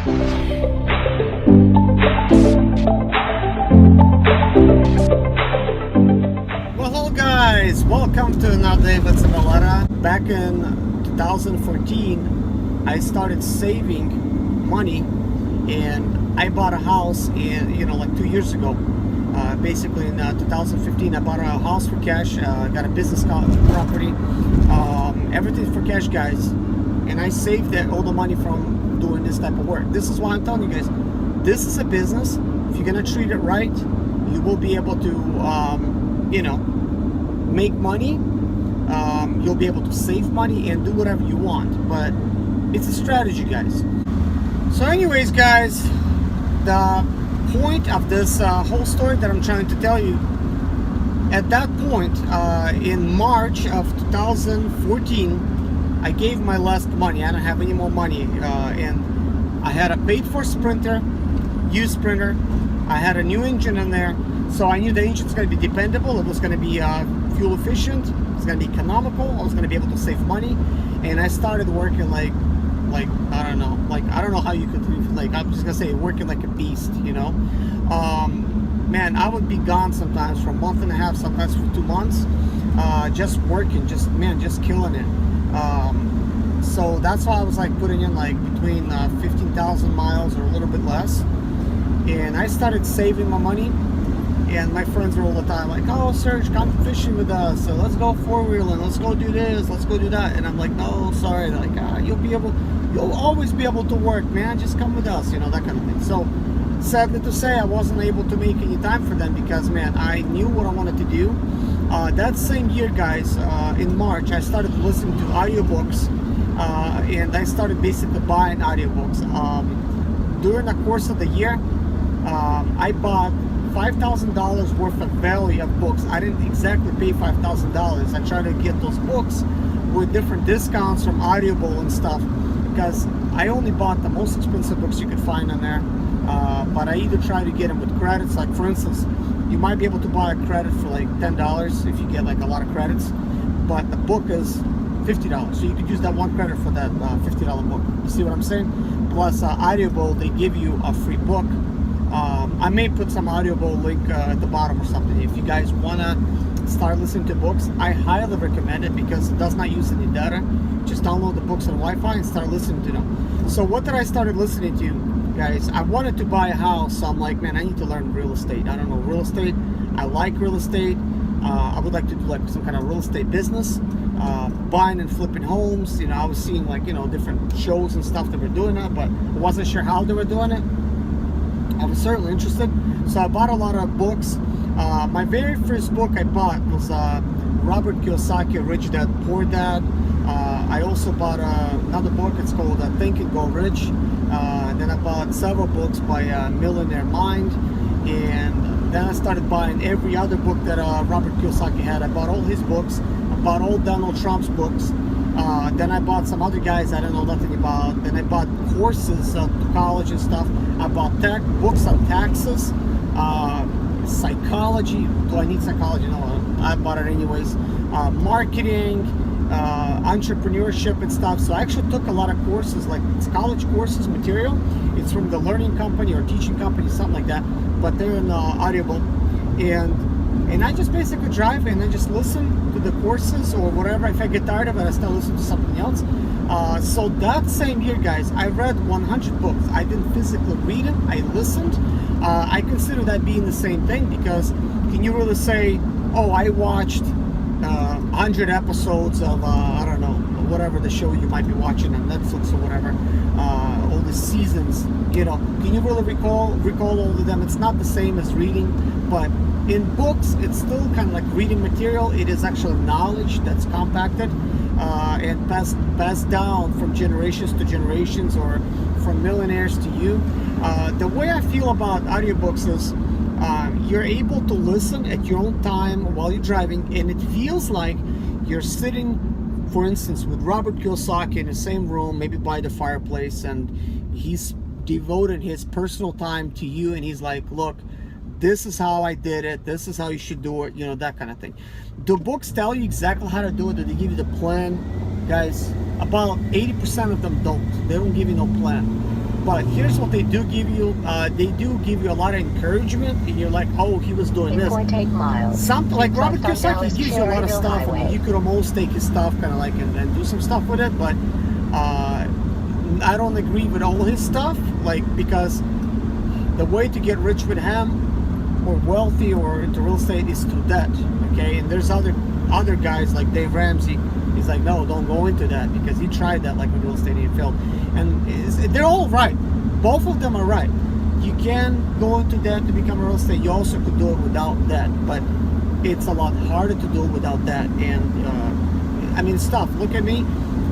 Well, hello guys, welcome to another day with Zimaleta. Back in 2014, I started saving money, and I bought a house in, like 2 years ago. Basically in 2015, I bought a house for cash. Got a business property, everything for cash, guys. And I saved all the money from doing this type of work. This is why I'm telling you guys, this is a business. If you're gonna treat it right, you will be able to, make money. You'll be able to save money and do whatever you want. But it's a strategy, guys. So anyways, guys, the point of this whole story that I'm trying to tell you, at that point, in March of 2014, I gave my last money. I don't have any more money, and I had a paid for printer, used printer. I had a new engine in there, so I knew the engine's going to be dependable. It was going to be fuel efficient. It's going to be economical. I was going to be able to save money, and I started working like I don't know, I don't know how you could, I'm just gonna say working like a beast, man. I would be gone sometimes for a month and a half, sometimes for 2 months, just working, just killing it. So that's why I was putting in between 15,000 miles or a little bit less, and I started saving my money. And my friends were all the time like, "Oh, Serge, come fishing with us. So let's go four-wheeling. Let's go do this. Let's go do that." And I'm like, "No, sorry." They're like, "You'll always be able to work, man. Just come with us," that kind of thing. So, sadly to say, I wasn't able to make any time for them because, man, I knew what I wanted to do. That same year, guys, in March, I started listening to audiobooks, and I started basically buying audiobooks. During the course of the year, I bought $5,000 worth of value of books. I didn't exactly pay $5,000. I tried to get those books with different discounts from Audible and stuff, because I only bought the most expensive books you could find on there. But I either try to get them with credits. Like, for instance, you might be able to buy a credit for $10 if you get a lot of credits, but the book is $50, so you could use that one credit for that $50 book. You see what I'm saying? Plus Audible, they give you a free book. I may put some Audible link at the bottom or something. If you guys want to start listening to books, I highly recommend it because it does not use any data. Just download the books on Wi-Fi and start listening to them. So what did I started listening to, guys? I wanted to buy a house, so I'm like, man, I need to learn real estate. I don't know real estate. I like real estate. I would like to do some kind of real estate business, buying and flipping homes. I was seeing different shows and stuff that were doing it, but I wasn't sure how they were doing it. I was certainly interested, so I bought a lot of books. My very first book I bought was Robert Kiyosaki, Rich Dad, Poor Dad. I also bought another book. It's called Think and Go Rich. Then I bought several books by Millionaire Mind, and then I started buying every other book that Robert Kiyosaki had. I bought all his books. I bought all Donald Trump's books. Then I bought some other guys I didn't know nothing about. Then I bought courses to college and stuff. I bought books on taxes, psychology. Do I need psychology? No, I bought it anyways. Marketing, entrepreneurship and stuff. So I actually took a lot of courses, it's college courses material. It's from the learning company or teaching company, something like that. But they're in Audible, and I just basically drive and I just listen to the courses or whatever. If I get tired of it, I start listening to something else. So that same year, guys, I read 100 books. I didn't physically read them. I listened. I consider that being the same thing, because can you really say, oh, I watched 100 episodes of, I don't know, whatever the show you might be watching on Netflix or whatever, all the seasons, can you really recall all of them? It's not the same as reading, but in books, it's still kind of like reading material. It is actually knowledge that's compacted and passed down from generations to generations, or from millionaires to you. The way I feel about audiobooks is you're able to listen at your own time while you're driving, and it feels like you're sitting, for instance, with Robert Kiyosaki in the same room, maybe by the fireplace, and he's devoted his personal time to you, and he's like, look, this is how I did it, this is how you should do it, that kind of thing. Do books tell you exactly how to do it? Do they give you the plan? Guys, about 80% of them don't. They don't give you no plan. But here's what they do give you. They do give you a lot of encouragement, and you're like, oh, he was doing this. 8.8 miles. Something like Robert Kiyosaki gives you a lot of Cherryville stuff. I mean, Highway. you could almost take his stuff kind of like and do some stuff with it, but I don't agree with all his stuff, like, because the way to get rich with him or wealthy or into real estate is through debt. Okay, and there's other guys like Dave Ramsey. He's like, no, don't go into that, because he tried that like with real estate and he failed. And they're all right. Both of them are right. You can go into debt to become a real estate. You also could do it without debt, but it's a lot harder to do it without debt. And I mean, stuff. Look at me.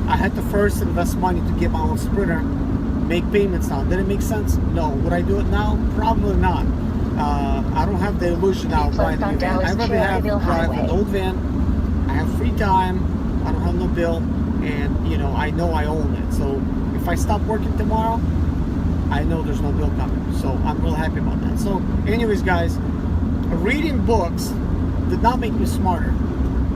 I had to first invest money to get my own Sprinter, make payments on. Did it make sense? No. Would I do it now? Probably not. I don't have the illusion now of buying a new van. I'd rather have drive an old van. I have free time. I don't have no bill, and you know I own it. So if I stop working tomorrow, I know there's no bill coming. So I'm real happy about that. So anyways, guys, reading books did not make me smarter,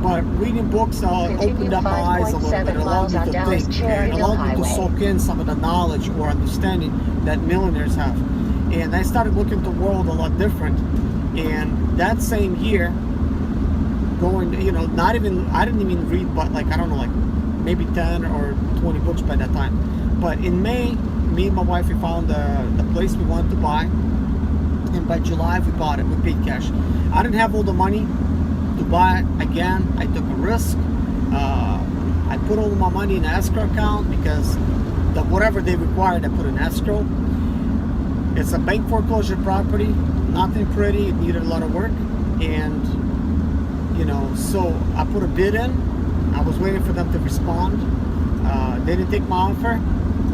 but reading books opened up my eyes a little bit. It allowed me to think, and allowed me to soak in some of the knowledge or understanding that millionaires have. And I started looking at the world a lot different. And that same year, going, you know, I didn't even read, but like, I don't know, like maybe 10 or 20 books by that time. But in May, me and my wife, we found the place we wanted to buy. And by July, we bought it. We paid cash. I didn't have all the money to buy it. Again, I took a risk. I put all of my money in an escrow account because whatever they required, I put in escrow. It's a bank foreclosure property, nothing pretty, it needed a lot of work, and you know, so I put a bid in. I was waiting for them to respond. They didn't take my offer.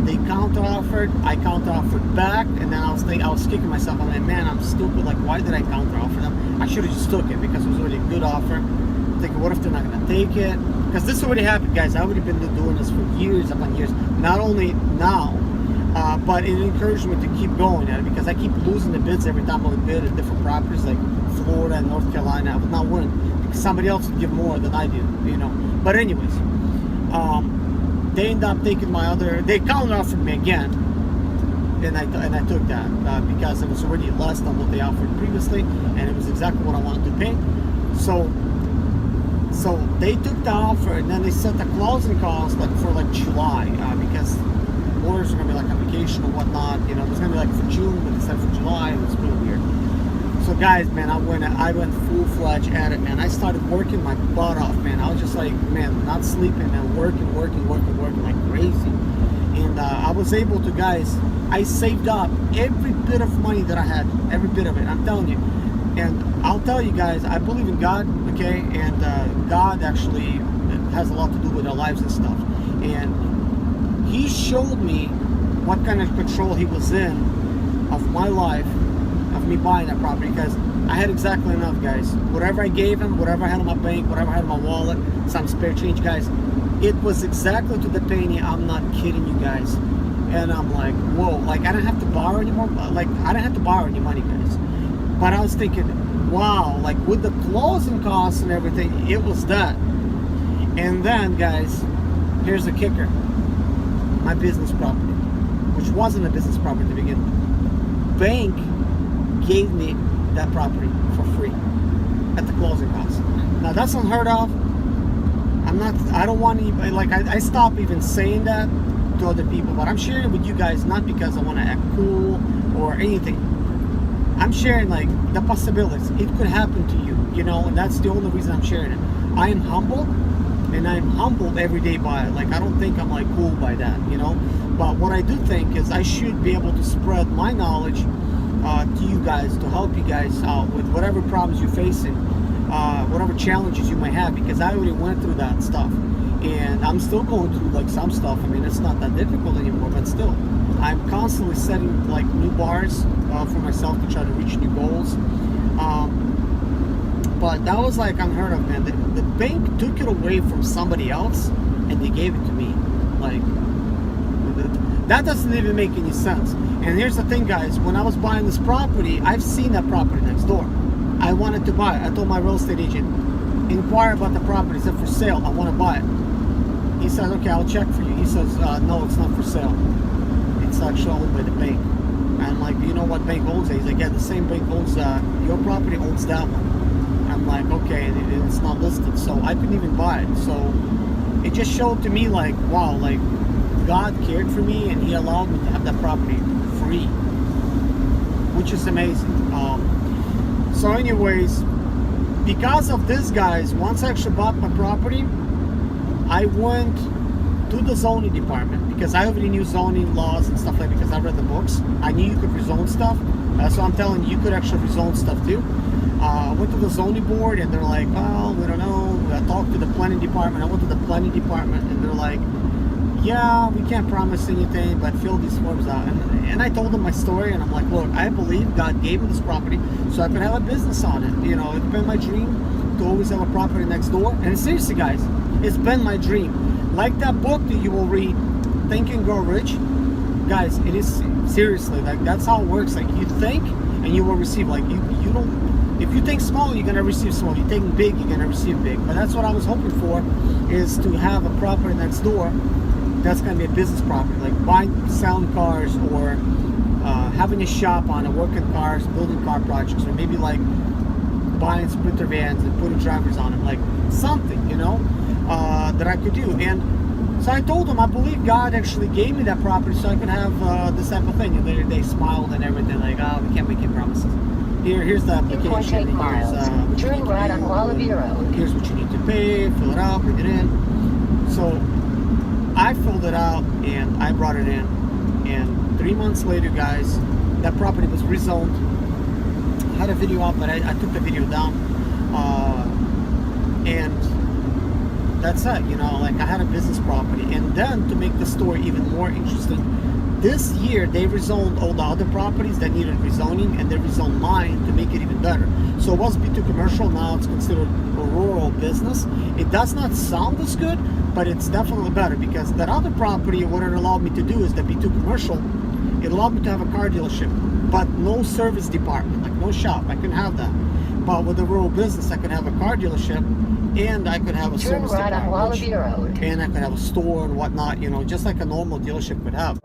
They counter-offered. I counter-offered back, and then I was kicking myself. I'm like, man, I'm stupid. Like, why did I counter-offer them? I should have just took it because it was already a good offer. I'm thinking, what if they're not gonna take it? Because this already happened, guys. I've already been doing this for years upon years. Not only now, but it encouraged me to keep going at it, because I keep losing the bids every time I would bid at different properties like Florida and North Carolina. I would not win because somebody else would give more than I did, you know. But anyways, they ended up taking they counter offered me again, and I took that because it was already less than what they offered previously, and it was exactly what I wanted to pay. So they took the offer, and then they set the closing costs like for like July, because lawyers are gonna be like on vacation or whatnot. You know, it was gonna be like for June, but instead for July. It was really weird. So guys, man, I went full-fledged at it, man. I started working my butt off, man. I was just like, man, not sleeping, man, working like crazy. And I was able to, guys, I saved up every bit of money that I had, every bit of it. I'm telling you. And I'll tell you guys, I believe in God, okay? And God actually has a lot to do with our lives and stuff. And He showed me what kind of control He was in of my life, of me buying that property, because I had exactly enough, guys. Whatever I gave him, whatever I had in my bank, whatever I had in my wallet, some spare change, guys, it was exactly to the penny. I'm not kidding you guys. And I'm like, whoa, like I didn't have to borrow anymore. Like I didn't have to borrow any money, guys. But I was thinking, wow, like with the closing costs and everything, it was that. And then, guys, here's the kicker. My business property, which wasn't a business property to begin with. Bank gave me that property for free at the closing cost. Now that's unheard of. I don't want anybody, like I stopped even saying that to other people, but I'm sharing it with you guys not because I want to act cool or anything. I'm sharing like the possibilities. It could happen to you, you know, and that's the only reason I'm sharing it. I am humble, and I'm humbled every day by it. Like I don't think I'm like cool by that, you know. But what I do think is I should be able to spread my knowledge to you guys, to help you guys out with whatever problems you're facing, whatever challenges you might have, because I already went through that stuff, and I'm still going through like some stuff. I mean, it's not that difficult anymore, but still, I'm constantly setting like new bars for myself to try to reach new goals. But that was like unheard of, man. The bank took it away from somebody else, and they gave it to me. Like, that doesn't even make any sense. And here's the thing, guys. When I was buying this property, I've seen that property next door. I wanted to buy it. I told my real estate agent, inquire about the property. Is it for sale? I want to buy it. He says, okay, I'll check for you. He says, no, it's not for sale. It's actually owned by the bank. And I'm like, do you know what bank owns it? He's like, yeah, the same bank owns your property, owns that one. I'm like, okay, it's not listed, so I couldn't even buy it. So it just showed to me like, wow, like God cared for me and He allowed me to have that property free, which is amazing. So anyways, because of this, guys, once I actually bought my property, I went to the zoning department because I already knew zoning laws and stuff like that because I read the books. I knew you could rezone stuff. So I'm telling you, you could actually rezone stuff too. I went to the zoning board and they're like, well, we don't know. I talked to the planning department. I went to the planning department and they're like, yeah, we can't promise anything, but fill these forms out. And I told them my story, and I'm like, look, I believe God gave me this property so I could have a business on it. You know, it's been my dream to always have a property next door. And seriously, guys, it's been my dream. Like that book that you will read, Think and Grow Rich. Guys, it is seriously, like that's how it works. Like you think and you will receive. Like you don't, if you think small, you're gonna receive small. You think big, you're gonna receive big. But that's what I was hoping for, is to have a property next door that's going to be a business property, like buying, selling cars, or having a shop on it, working cars, building car projects, or maybe like buying sprinter vans and putting drivers on them, like something, you know, that I could do. And so I told them I believe God actually gave me that property so I could have this type of thing. And later they smiled and everything, like, oh, we can't make any promises. Here's the application. Here's turn right on Wallaby Road. Here's what you need to pay, fill it out, bring it in. So I filled it out and I brought it in, and 3 months later, guys, that property was rezoned. I had a video up, but I took the video down, and that's it. You know, like I had a business property. And then to make the story even more interesting, this year they rezoned all the other properties that needed rezoning, and they rezoned mine to make it even better. So it was B2 commercial, now it's considered a rural business. It does not sound as good, but it's definitely better, because that other property, what it allowed me to do is the B2 commercial, it allowed me to have a car dealership, but no service department, like no shop. I couldn't have that. But with the rural business, I could have a car dealership, and I could have a service department, on Wallaby Road. and I could have a store and whatnot, you know, just like a normal dealership would have.